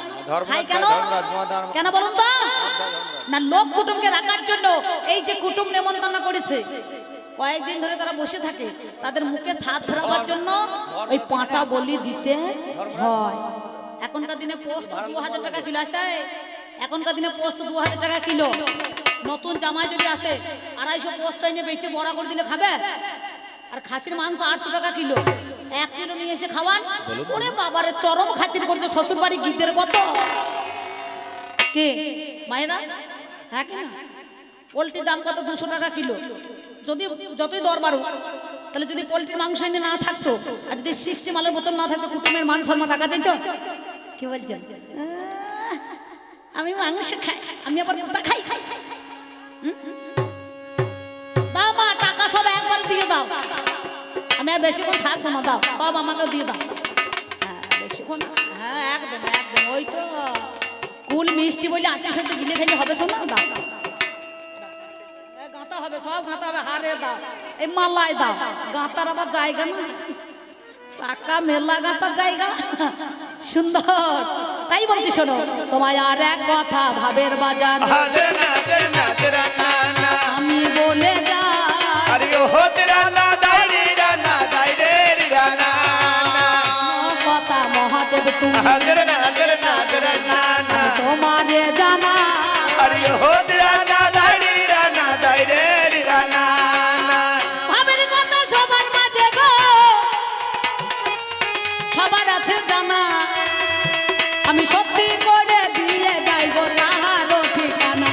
খাই কেন? কেন বলুন তো? না লোক কুটুমকে রাখার জন্য এই যে কুটুম নেমন্তন্ন করেছে, কয়েকদিন ধরে তারা বসে থাকে, তাদের মুখে স্বাদ ফেরাবার জন্য ওই পাঁটা বলি দিতে হয়। এখনকার দিনে পোস্ত 2000 টাকা কিলো আসতে, এখনকার দিনে পোস্ত 2000 টাকা কিলো। নতুন জামাই যদি আসে 250 পোস্ত এনে বেচে বড়া করে দিলে খাবে? আর খাসির মাংস 800 টাকা কিলো, 1 কিলো নিয়ে এসে খাওয়ান, ওরে বাবারে চরম খাতির করছে শ্বশুর বাড়ি গীতের কত কে মায়েরা, হ্যাঁ কি না? পোলট্রির দাম কত? 200 টাকা কিলো। যদি যতই দর বাড়ুক, তাহলে যদি পোলট্রির মাংস এনে না থাকতো, আর যদি 60 মালের বোতল না থাকতো, কুটুমের মান সম্মান টাকা চাইত? কি বলছেন? আমি মাংস খাই, আমি আবার কোথা খাই? দাও মা, টাকা সব একবারে দিয়ে দাও, আমি আর বেশিক্ষণ থাকবো না, দাও সব আমাকে দিয়ে দাও। হ্যাঁ বেশিক্ষণ, হ্যাঁ একদম একদম, ওই তো কুল মিষ্টি বলে আত্মীয় সাথে গিলে খেলে হবে, শোনো দাও, গাঁথা হবে, সব গাঁথা হবে, হারে দাও, এই মালাই দাও, গাঁথার আবার জায়গা না, টাকা মেলা গাঁথার জায়গা সুন্দর। তাই বলছি শোনো, তোমায় আর এক কথা ভাবের বাজার আমি বলে যাই, আরে ও তেরা না দাইরে না দাইরে না কথা মহাদেব তুমি তেরা না তেরা না তেরা না তোমারে জানা, আরে ও তেরা না দাইরে না দাইরে না ভাবের কথা সবার মাঝে গো, সবার আছে জানা, আমি সত্যি করে দিয়ে যাইব তাহারও ঠিকানা।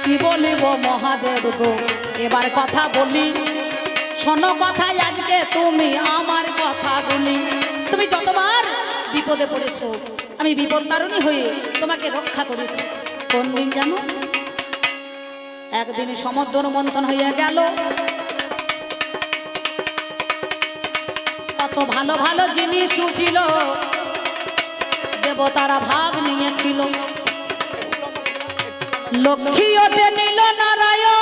কি বলিব মহাদেব গো এবার কথা বলি, শোনো কথাই আজকে তুমি আমার কথা বলি। তুমি যতবার বিপদে পড়েছ, আমি বিপদ তারণী হয়ে তোমাকে রক্ষা করেছি। কোন দিন জানো? একদিন সমুদ্র মন্থন হইয়া গেল, কত ভালো ভালো জিনিস উঠিল, দেবতারা ভাগ নিয়েছিল, লক্ষ্মী ওঠে নিল নারায়ণ,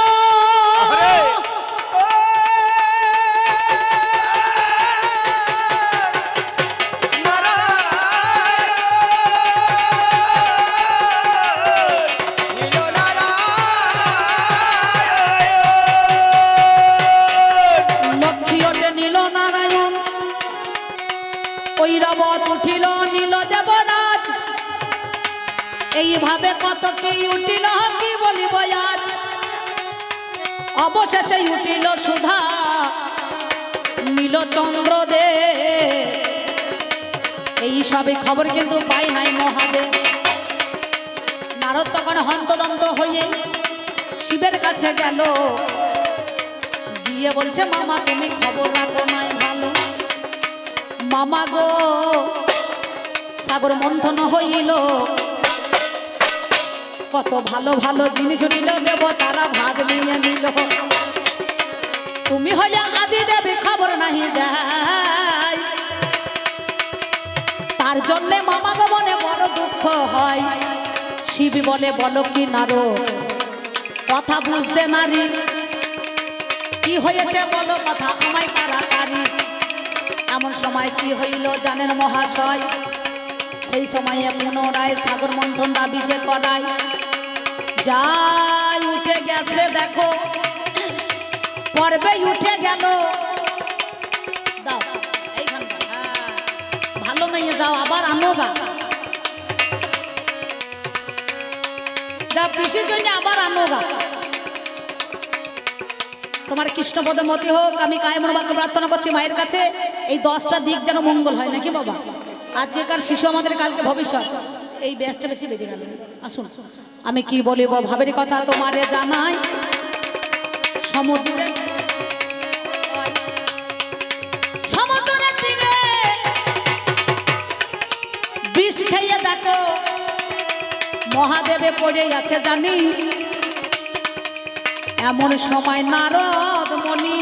লক্ষ্মী ওঠে নিল নারায়ণ, ঐরাবত উঠিল নীল দেবরাজ, এইভাবে কত কি উঠিল কি বলিব আজ, অবশেষে উঠিল সুধা নীলচন্দ্র দে। এই সবে খবর কিন্তু পাই নাই মহাদেব। নারদ তখন হন্তদন্ত হয়ে শিবের কাছে গেল, গিয়ে বলছে মামা তুমি খবর রাখো নাই ভালো, মামা গো সাগর মন্থন হইল, কত ভালো ভালো জিনিস নিল, দেব তারা ভাগ নিয়ে নিল, তুমি হলে আদি দেবী খবর নাহি দেয়, তার জন্যে মামা গো মনে বড় দুঃখ হয়। শিব বলে বলো কি নারদ কথা বুঝতে নারী, কি হয়েছে বলো কথা আমায় তাড়াতাড়ি। এমন সময় কি হইল জানেন মহাশয়, সেই সময়ে পুনরায় সাগর মন্থন দাবি যে করায় যাই উঠে গেছে দেখো পর্বে উঠে গেল দাও এইখানটা হ্যাঁ ভালো মেয়ে যাও আবার আনো গা যা পিসির জন্য আবার আনো গা তোমার কৃষ্ণপদে মতি হোক আমি কায়মন বাক্য প্রার্থনা করছি মায়ের কাছে এই 10টা দিক যেন মঙ্গল হয় নাকি বাবা আজকেকার শিশু আমাদের কালকে ভবিষ্যৎ এই ব্যাসটা বেশি বেঁধে গেল আসুন আমি কি বলিব ভাবের কথা তোমারে জানাই সমুদ্রে সমুদ্রের তীরে বিষ খেয়ে দেখো মহাদেবে পড়ে আছে জানি এমন সময় নারদ মনি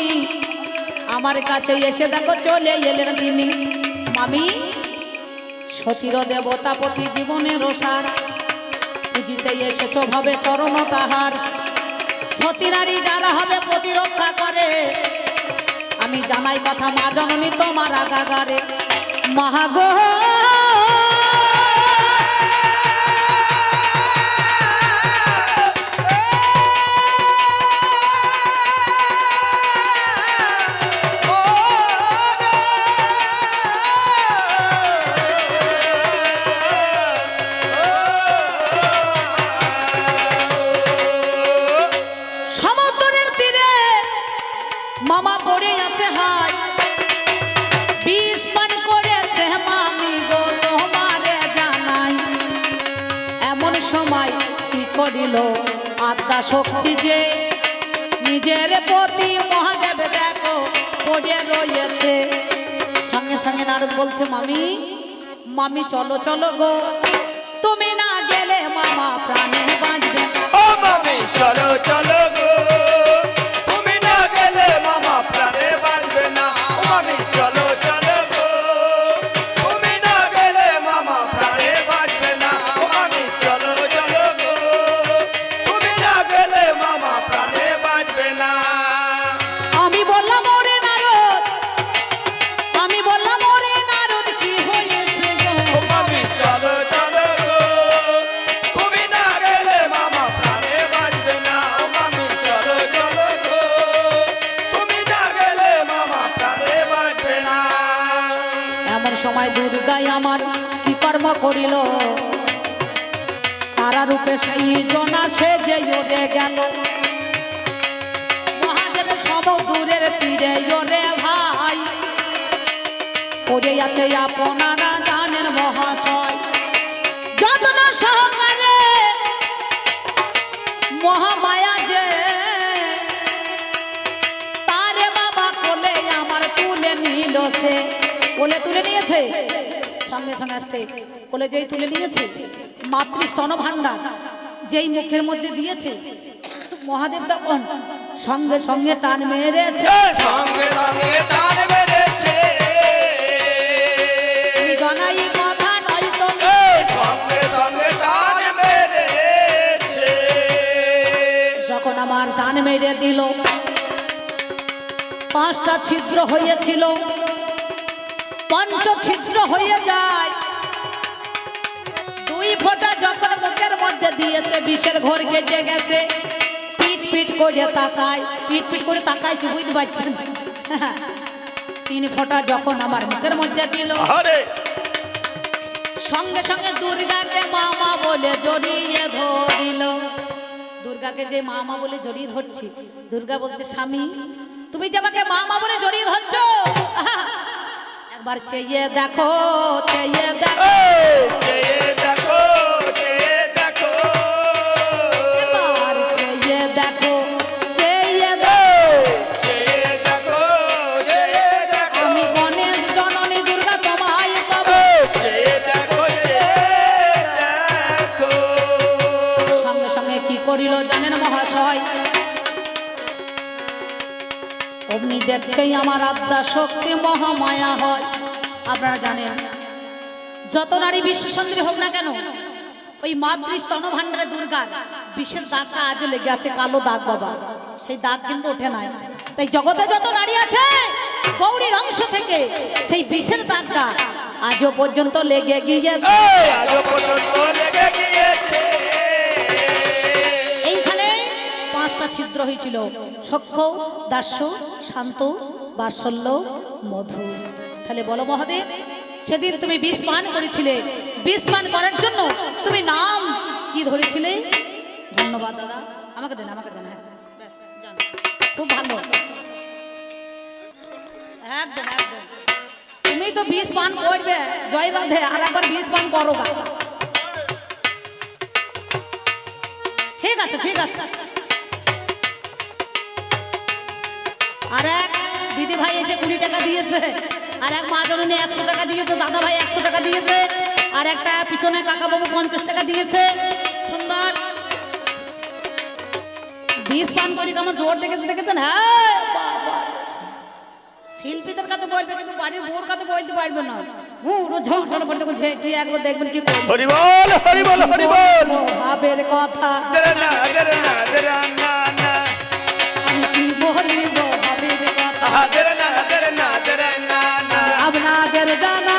আমার কাছে এসে দেখো চলে এলেন তিনি মামি সতীর দেবতাপতি জীবনের সার পুজিতে এসেছ ভাবে চরণ তাহার সতী নারী যারা হবে প্রতিরক্ষা করে আমি জানাই কথা মা জননী তোমার আগাগারে মহাগো মামা পড়ে আছে হাই বিষ পান করেছে মামি গো তোমারে জানাই এমন সময় কি করিল আত্মা শক্তি যে নিজের প্রতি মহাদেব দেখো পড়ে রয়েছে সঙ্গে সঙ্গে নারদ বলছে মামি মামি চলো চলো গো তুমি না গেলে মামা প্রাণে বাঁচবে ও মামি চলো চলো গো তুমি না গেলে মামা প্রাণে বাঁচবে না ও মামি চলো চলো গো তুমি না গেলে মামা প্রাণে বাঁচবে না ও মামি চলো চলো গো তুমি না গেলে মামা প্রাণে বাঁচবে না আমি বললাম ওরে নারদ আমি বললাম ওরে নারদ কি হয়েছে গো ও মামি চলো চলো গো তুমি না গেলে মামা প্রাণে বাঁচবে না ও মামি চলো চলো গো তুমি না গেলে মামা প্রাণে বাঁচবে না এমন সময় দুর্গাই আমার কি কর্ম করিল তারা রূপে সেই জনা সে যে ওরে গেল মহাদেব সমুদ্রের তীরে ওরে ভাই পড়ে আছে আপনারা জানেন মহাশয় যত্ন সহকারে মহামায়া যে তারে বাবা কোলে আমার তুলে নিল সে কোলে তুলে নিয়েছে সঙ্গে সঙ্গে আসতে কোলে যেই তুলে নিয়েছে মাতৃস্তন ভাণ্ডার যেই মুখের মধ্যে দিয়েছে মহাদেব তখন সঙ্গে সঙ্গে টান মেরেছে সঙ্গে সঙ্গে টান মেরেছে জনাই কথা নয় তো সঙ্গে সঙ্গে টান মেরেছে যখন আমার টান মেরে দিল 5টা ছিদ্র হয়েছিল পঞ্চ ছিদ্র হয়ে যায় 2 ফোঁটা যখন মুখের মধ্যে দিয়েছে বিষের ঘোর কেটে গেছে পিট পিট করে তাকায় পিট পিট করে তাকাইছে বুঝতে পারছেন 3 ফোঁটা যখন আমার মুখের মধ্যে দিল আরে সঙ্গে সঙ্গে দুর্গাকে মামা বলে জড়িয়ে ধরিল দুর্গাকে যে মামা বলে জড়িয়ে ধরছি দুর্গা বলছে স্বামী তুমি যে আমাকে মামা বলে জড়িয়ে ধরছো একবার চেয়ে দেখো চেয়ে দেখো চেয়ে দেখো চেয়ে দেখো এবার চেয়ে দেখো চেয়ে দেখো চেয়ে দেখো চেয়ে দেখো আমি গণেশ জননী দুর্গা তোমায় কব চেয়ে দেখো চেয়ে দেখো সঙ্গে সঙ্গে কি করিল জানেন মহাশয় অমনি দেখছেই আমার আত্মা শক্তি মহামায়া হয় আপনারা জানেন যত নারী বিশ্ব সুন্দরী হোক না কেন ওই মাতৃ স্তন ভাণ্ডারে দুর্গার বিষের দাগটা আজও লেগে আছে কালো দাগ বাবা সেই দাগ কিন্তু ওঠে নাই তাই জগতে যত নারী আছে গৌরীর অংশ থেকে সেই বিষের দাগটা আজও পর্যন্ত লেগে গিয়েছে। এই আজও পর্যন্ত লেগে গিয়েছে। এইখানে 5টা ছিদ্র হয়েছিল, সখ্য, দাস্য, শান্ত, বাৎসল্য, মধু। তাহলে বলো মহাদেব, সেদিন তুমি বিষ পান করেছিলে, বিষ পান করার জন্য তুমি নাম কি ধরেছিলে? ধন্যবাদ দাদা, আমাকে দেন, আমাকে দেন। হ্যাঁ ব্যাস, যান। খুব ভালো, একদম একদম। তুমি তো বিষ পান করবে জয় রাধে, আর একবার বিষ পান করো গা। ঠিক আছে ঠিক আছে। আর এক দিদি ভাই এসে 20 টাকা দিয়েছে, আর এক মা জননী 100 টাকা দিয়েছে, দাদা ভাই 100 টাকা দিয়েছে, আর একটা পিছনে কাকা বাবু 50 টাকা দিয়েছে। সুন্দর বিষ পান করি কেমন জোর দেখেছে, দেখেছেন? হ্যাঁ বাবা, শিল্পীদের কাছে বলবে কিন্তু বাড়ির বউর কাছে বলতে পারবে না। ঝড় পড়তে ঝেঁটি একবার দেখবেন কি করবে। হরি বল হরি বল হরি বল। ভাবের কথা দেরে না দেরে না দেরে না না। আমি কি বলিব ভাবের কথা, দেরে না দেরে না দেরে না না। আপনাদের জানা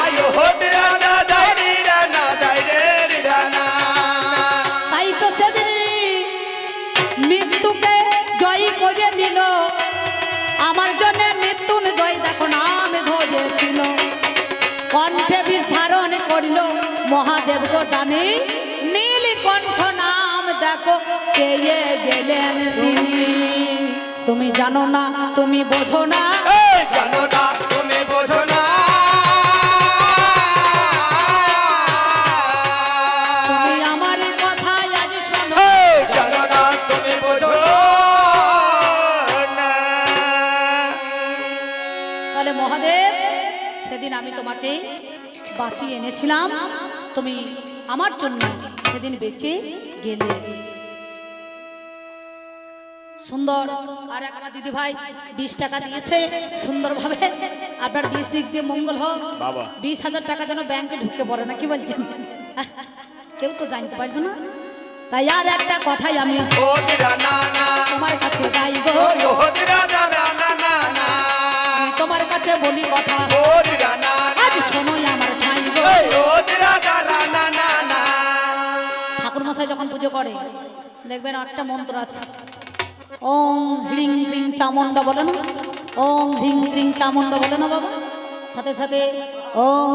আয়ো দেরে না দাইরি না দাইরে না। তাই তো সেদিন মৃত্যুকে জয় করে নিল, আমার জন্য মৃত্যুর জয় দেখো নাম ধরেছিল। কণ্ঠে বিষ ধারণ করিল মহাদেব গো জানি, নীলকণ্ঠ নাম দেখো পেয়ে গেলেন তিনি। তুমি জানো না, তুমি বোঝো না, এই জানো না তুমি বোঝো না। তুমি আমার কথা আজ শোনো। এই জানো না তুমি বোঝো না। তাহলে মহাদেব, সেদিন আমি তোমাকে বাঁচিয়ে এনেছিলাম, তুমি আমার জন্য সেদিন বেঁচে গেলে। সুন্দর। আর এক আমার দিদি ভাই 20 টাকা দিয়েছে সুন্দরভাবে। আপনার 20 দিক দিয়ে মঙ্গল হোক। বাবা। 20,000 টাকা যেন ব্যাংকে ঢুকে পড়ে না, কি বলছেন? কেউ তো জানতে পারবে না। তাই আর একটা কথাই আমি ও দিরা না না। তোমার কাছে গাইব, ও দিরা না না না না। আমি তোমার কাছে বলি কথা, ও দিরা না না। আজ শোনোই আমার ঠাইব। ও দিরা না না না না। ঠাকুর মশাই যখন পুজো করে দেখবেন একটা মন্ত্র আছে, ওং হ্রিং ক্রিং চামুন্ডা বলে না, ওং হ্রিং ক্রিং চামুন্ডা বলে না বাবা, সাথে সাথে ওং